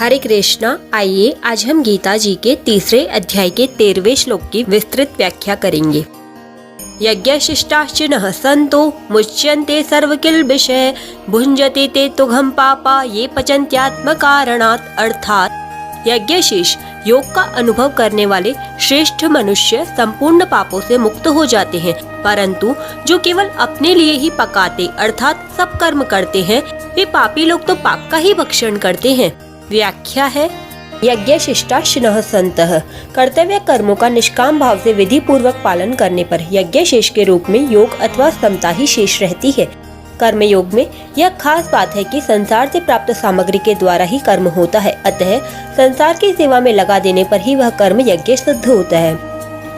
हरे कृष्णा। आइए आज हम गीता जी के तीसरे अध्याय के 13वें श्लोक की विस्तृत व्याख्या करेंगे। यज्ञशिष्टाश्चिनः सन्तो मुच्यन्ते सर्वकिल्बिषय भुञ्जते ते तुघं पापा ये पचन्त्यात्म कारणात्। अर्थात यज्ञशिष्ट योग का अनुभव करने वाले श्रेष्ठ मनुष्य संपूर्ण पापों से मुक्त हो जाते हैं, परंतु जो केवल अपने लिए ही पकाते अर्थात सब कर्म करते हैं वे पापी लोग तो पाप का ही भक्षण करते हैं। व्याख्या है, यज्ञशिष्टाश्चिनः सन्तः कर्तव्य कर्मों का निष्काम भाव से विधि पूर्वक पालन करने पर यज्ञशिष्ट के रूप में योग अथवा समता ही शेष रहती है। कर्म योग में यह खास बात है कि संसार से प्राप्त सामग्री के द्वारा ही कर्म होता है, अतः संसार की सेवा में लगा देने पर ही वह कर्म यज्ञ सिद्ध होता है।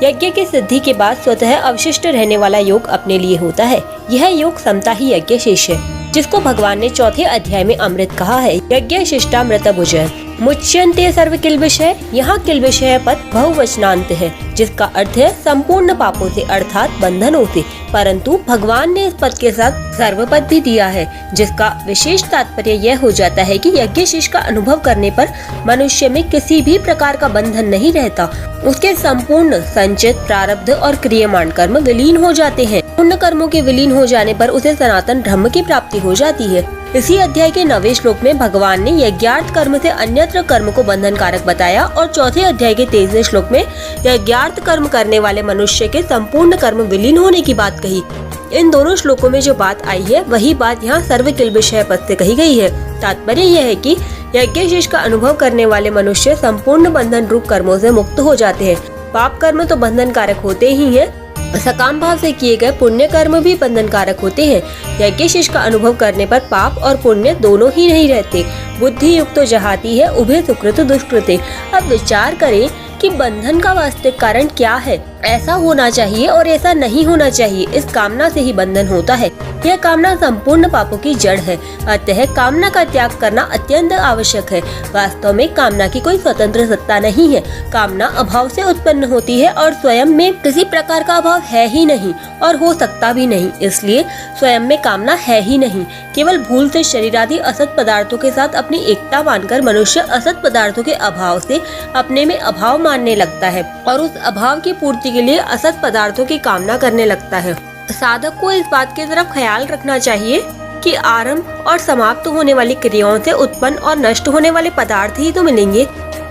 यज्ञ की सिद्धि के बाद स्वतः अवशिष्ट रहने वाला योग अपने लिए होता है। यह योग समता ही यज्ञ शेष है, जिसको भगवान ने चौथे अध्याय में अमृत कहा है। यज्ञ शिष्टामृत भुज मुच्यन्ते सर्व किल्बिषय। यहाँ किल्बिषय पद बहुवचनांत है, जिसका अर्थ है संपूर्ण पापों से अर्थात बंधनों से, परंतु भगवान ने इस पद के साथ सर्व पद भी दिया है, जिसका विशेष तात्पर्य यह हो जाता है कि यज्ञ शेष का अनुभव करने पर मनुष्य में किसी भी प्रकार का बंधन नहीं रहता। उसके संपूर्ण संचित प्रारब्ध और क्रियमाण कर्म विलीन हो जाते हैं। पुण्य कर्मों के विलीन हो जाने पर उसे सनातन ब्रह्म की प्राप्ति हो जाती है। इसी अध्याय के 9वें श्लोक में भगवान ने यज्ञार्थ कर्म से अन्यत्र कर्म को बंधन कारक बताया और चौथे अध्याय के 23वें श्लोक में यज्ञार्थ कर्म करने वाले मनुष्य के संपूर्ण कर्म विलीन होने की बात कही। इन दोनों श्लोकों में जो बात आई है वही बात यहाँ सर्व किल्बिषय पद से कही गई है। तात्पर्य यह है कि यज्ञ शेष का अनुभव करने वाले मनुष्य संपूर्ण बंधन रूप कर्मों से मुक्त हो जाते हैं। पाप कर्म तो बंधन कारक होते ही हैं, सकाम भाव से किए गए पुण्य कर्म भी बंधन कारक होते हैं। यज्ञ शेष का अनुभव करने पर पाप और पुण्य दोनों ही नहीं रहते। बुद्धि युक्त तो जहाती है उभय सुकृत दुष्कृते। अब विचार करें कि बंधन का वास्तविक कारण क्या है। ऐसा होना चाहिए और ऐसा नहीं होना चाहिए, इस कामना से ही बंधन होता है। यह कामना संपूर्ण पापों की जड़ है, अतः कामना का त्याग करना अत्यंत आवश्यक है। वास्तव में कामना की कोई स्वतंत्र सत्ता नहीं है। कामना अभाव से उत्पन्न होती है और स्वयं में किसी प्रकार का अभाव है ही नहीं और हो सकता भी नहीं, इसलिए स्वयं में कामना है ही नहीं। केवल भूल से शरीर आदि असत पदार्थों के साथ अपनी एकता मानकर मनुष्य असत पदार्थों के अभाव से अपने में अभाव मानने लगता है और उस अभाव की पूर्ति के लिए असत पदार्थों की कामना करने लगता है। साधक को इस बात की तरफ ख्याल रखना चाहिए कि आरंभ और समाप्त होने वाली क्रियाओं से उत्पन्न और नष्ट होने वाले पदार्थ ही तो मिलेंगे।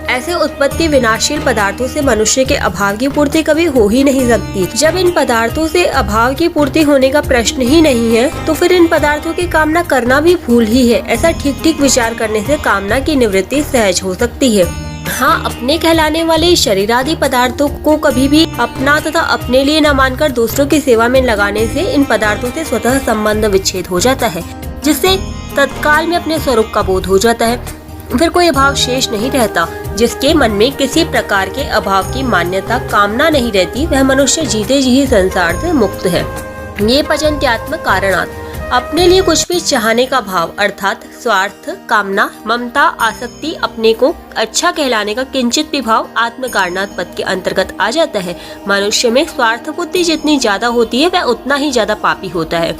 ऐसे उत्पत्ति विनाशील पदार्थों से मनुष्य के अभाव की पूर्ति कभी हो ही नहीं सकती। जब इन पदार्थों से अभाव की पूर्ति होने का प्रश्न ही नहीं है तो फिर इन पदार्थों की कामना करना भी भूल ही है। ऐसा ठीक ठीक विचार करने से कामना की निवृत्ति सहज हो सकती है। हाँ, अपने कहलाने वाले शरीरादि पदार्थों को कभी भी अपना तथा अपने लिए न मानकर दूसरों की सेवा में लगाने से इन पदार्थों से स्वतः संबंध विच्छेद हो जाता है, जिससे तत्काल में अपने स्वरूप का बोध हो जाता है। फिर कोई अभाव शेष नहीं रहता। जिसके मन में किसी प्रकार के अभाव की मान्यता कामना नहीं रहती, वह मनुष्य जीते जी ही संसार से मुक्त है। ये पचन्त्यात्म कारणात्। अपने लिए कुछ भी चाहने का भाव अर्थात स्वार्थ, कामना, ममता, आसक्ति, अपने को अच्छा कहलाने का किंचित भी भाव आत्म कारणात् पद के अंतर्गत आ जाता है। मनुष्य में स्वार्थ बुद्धि जितनी ज्यादा होती है वह उतना ही ज्यादा पापी होता है।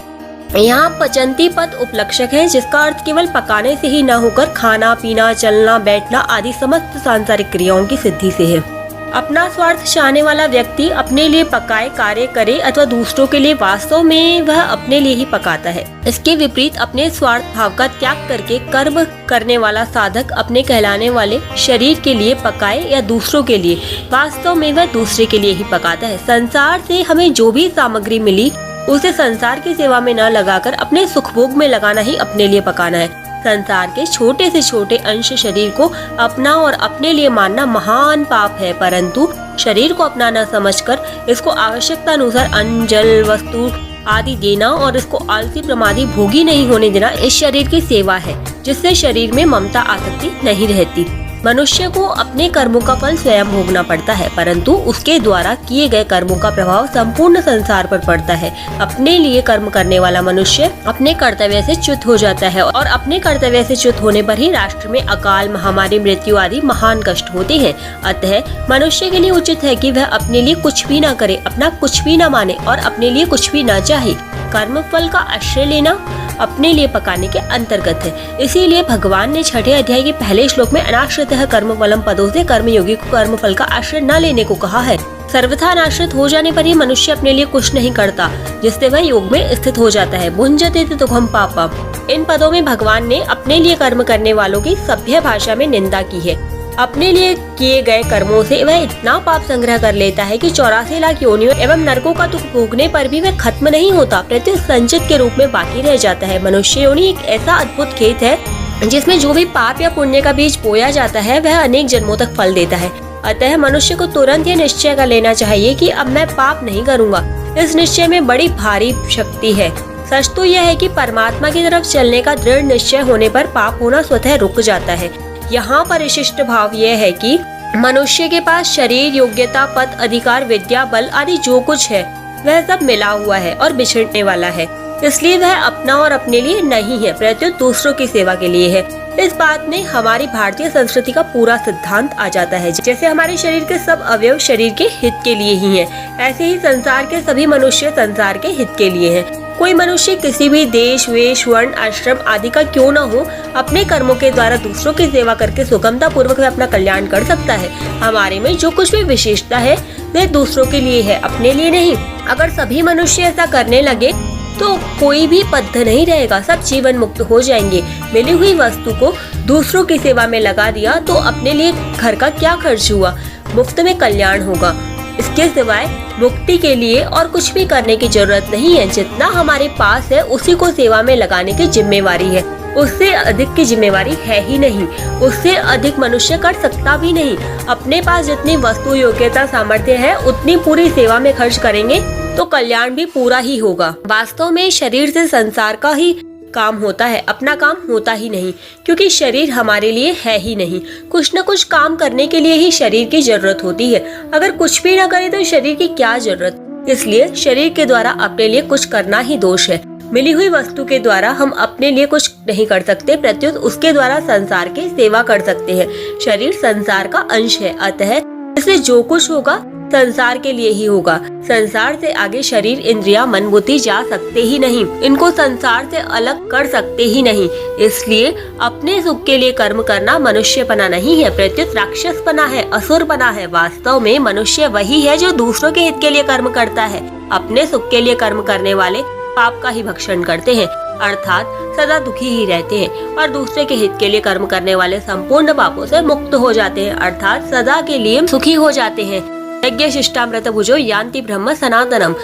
यहाँ पचंती पद उपलक्षक है, जिसका अर्थ केवल पकाने से ही न होकर खाना पीना चलना बैठना आदि समस्त सांसारिक क्रियाओं की सिद्धि से है। अपना स्वार्थ चाहने वाला व्यक्ति अपने लिए पकाए कार्य करे अथवा दूसरों के लिए, वास्तव में वह अपने लिए ही पकाता है। इसके विपरीत अपने स्वार्थ भाव का त्याग करके कर्म करने वाला साधक अपने कहलाने वाले शरीर के लिए पकाए या दूसरों के लिए, वास्तव में वह दूसरे के लिए ही पकाता है। संसार से हमें जो भी सामग्री मिली उसे संसार की सेवा में न लगाकर अपने सुखभोग में लगाना ही अपने लिए पकाना है। संसार के छोटे से छोटे अंश शरीर को अपना और अपने लिए मानना महान पाप है, परंतु शरीर को अपना न समझकर इसको आवश्यकता अनुसार अन्न जल वस्तु आदि देना और इसको आलसी प्रमादी भोगी नहीं होने देना इस शरीर की सेवा है, जिससे शरीर में ममता आसक्ति नहीं रहती। मनुष्य को अपने कर्मों का फल स्वयं भोगना पड़ता है, परंतु उसके द्वारा किए गए कर्मों का प्रभाव संपूर्ण संसार पर पड़ता है। अपने लिए कर्म करने वाला मनुष्य अपने कर्तव्य से च्युत हो जाता है और अपने कर्तव्य से च्युत होने पर ही राष्ट्र में अकाल, महामारी, मृत्यु आदि महान कष्ट होते हैं। अतः मनुष्य के लिए उचित है कि वह अपने लिए कुछ भी न करे, अपना कुछ भी न माने और अपने लिए कुछ भी न चाहे। कर्म फल का आश्रय लेना अपने लिए पकाने के अंतर्गत है। इसीलिए भगवान ने 6 अध्याय के पहले श्लोक में अनाश्रितः कर्म फलम पदों से कर्मयोगी को कर्म फल का आश्रय न लेने को कहा है। सर्वथा अनाश्रित हो जाने पर ही मनुष्य अपने लिए कुछ नहीं करता, जिससे वह योग में स्थित हो जाता है। भुंजते तुघम पापम। इन पदों में भगवान ने अपने लिए कर्म करने वालों की सभ्य भाषा में निंदा की है। अपने लिए किए गए कर्मों से वह इतना पाप संग्रह कर लेता है कि 84 लाख योनियों एवं नरकों का दुख भोगने पर भी वह खत्म नहीं होता, प्रत्युत संचित के रूप में बाकी रह जाता है। मनुष्य योनि एक ऐसा अद्भुत खेत है जिसमें जो भी पाप या पुण्य का बीज बोया जाता है वह अनेक जन्मों तक फल देता है। अतः मनुष्य को तुरंत ये निश्चय कर लेना चाहिए कि अब मैं पाप नहीं करूँगा। इस निश्चय में बड़ी भारी शक्ति है। सच तो यह है कि परमात्मा की तरफ चलने का दृढ़ निश्चय होने पर पाप होना स्वतः रुक जाता है। यहाँ पर विशिष्ट भाव यह है कि मनुष्य के पास शरीर, योग्यता, पद, अधिकार, विद्या, बल आदि जो कुछ है वह सब मिला हुआ है और बिछड़ने वाला है। इसलिए वह अपना और अपने लिए नहीं है, प्रत्युत दूसरों की सेवा के लिए है। इस बात में हमारी भारतीय संस्कृति का पूरा सिद्धांत आ जाता है। जैसे हमारे शरीर के सब अवयव शरीर के हित के लिए ही हैं, ऐसे ही संसार के सभी मनुष्य संसार के हित के लिए हैं। कोई मनुष्य किसी भी देश, वेश, वर्ण, आश्रम आदि का क्यों न हो, अपने कर्मों के द्वारा दूसरों की सेवा करके सुगमता पूर्वक अपना कल्याण कर सकता है। हमारे में जो कुछ भी विशेषता है वह दूसरों के लिए है, अपने लिए नहीं। अगर सभी मनुष्य ऐसा करने लगे तो कोई भी बद्ध नहीं रहेगा, सब जीवन मुक्त हो जाएंगे। मिली हुई वस्तु को दूसरों की सेवा में लगा दिया तो अपने लिए घर का क्या खर्च हुआ, मुफ्त में कल्याण होगा। इसके सिवाय मुक्ति के लिए और कुछ भी करने की जरूरत नहीं है। जितना हमारे पास है उसी को सेवा में लगाने की जिम्मेवारी है। उससे अधिक की जिम्मेवारी है ही नहीं, उससे अधिक मनुष्य कर सकता भी नहीं। अपने पास जितनी वस्तु, योग्यता, सामर्थ्य है उतनी पूरी सेवा में खर्च करेंगे तो कल्याण भी पूरा ही होगा। वास्तव में शरीर से संसार का ही काम होता है, अपना काम होता ही नहीं, क्योंकि शरीर हमारे लिए है ही नहीं। कुछ न कुछ काम करने के लिए ही शरीर की जरूरत होती है। अगर कुछ भी न करे तो शरीर की क्या जरूरत। इसलिए शरीर के द्वारा अपने लिए कुछ करना ही दोष है। मिली हुई वस्तु के द्वारा हम अपने लिए कुछ नहीं कर सकते, प्रत्युत उसके द्वारा संसार की सेवा कर सकते हैं। शरीर संसार का अंश है, अतः इससे जो कुछ होगा संसार के लिए ही होगा। संसार से आगे शरीर, इंद्रिया, मन, बुद्धि जा सकते ही नहीं। इनको संसार से अलग कर सकते ही नहीं। इसलिए अपने सुख के लिए कर्म करना मनुष्यपना नहीं है, प्रत्युत राक्षसपना है, असुरपना है। वास्तव में मनुष्य वही है जो दूसरों के हित के लिए कर्म करता है। अपने सुख के लिए कर्म करने वाले पाप का ही भक्षण करते हैं, अर्थात सदा दुखी ही रहते हैं। और दूसरे के हित के लिए कर्म करने वाले संपूर्ण पापों से मुक्त हो जाते हैं, अर्थात सदा के लिए सुखी हो जाते हैं। यज्ञ शिष्टामृत भुजो यान्ति ब्रह्म सनातनम।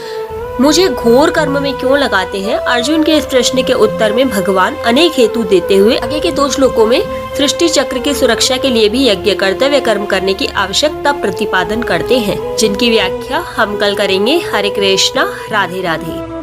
मुझे घोर कर्म में क्यों लगाते हैं? अर्जुन के इस प्रश्न के उत्तर में भगवान अनेक हेतु देते हुए आगे के 2 श्लोकों में सृष्टि चक्र की सुरक्षा के लिए भी यज्ञ कर्तव्य कर्म करने की आवश्यकता प्रतिपादन करते हैं, जिनकी व्याख्या हम कल करेंगे। हरे कृष्णा, राधे राधे।